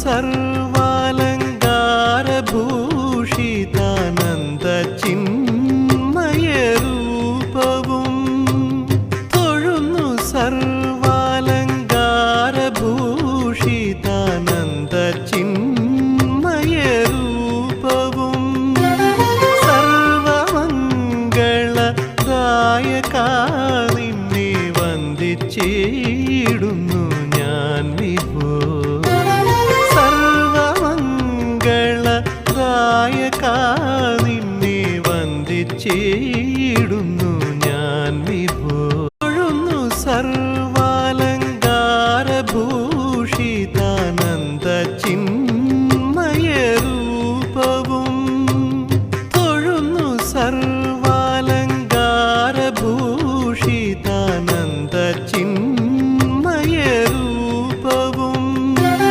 സർവാലങ്കാരഭൂഷിതാനന്ദ ചിന്മയരൂപവും തൊഴുന്നു സർവാലങ്കാരഭൂഷിതാനന്ദ ചിന്മയരൂപവും സർവമംഗളദായകാ നിന്നെ വന്ദിച്ചിടുന്നു ഞാൻ വിഭോ സർവമംഗളദായകാ നിന്നെ വന്ദിച്ചിടുന്നു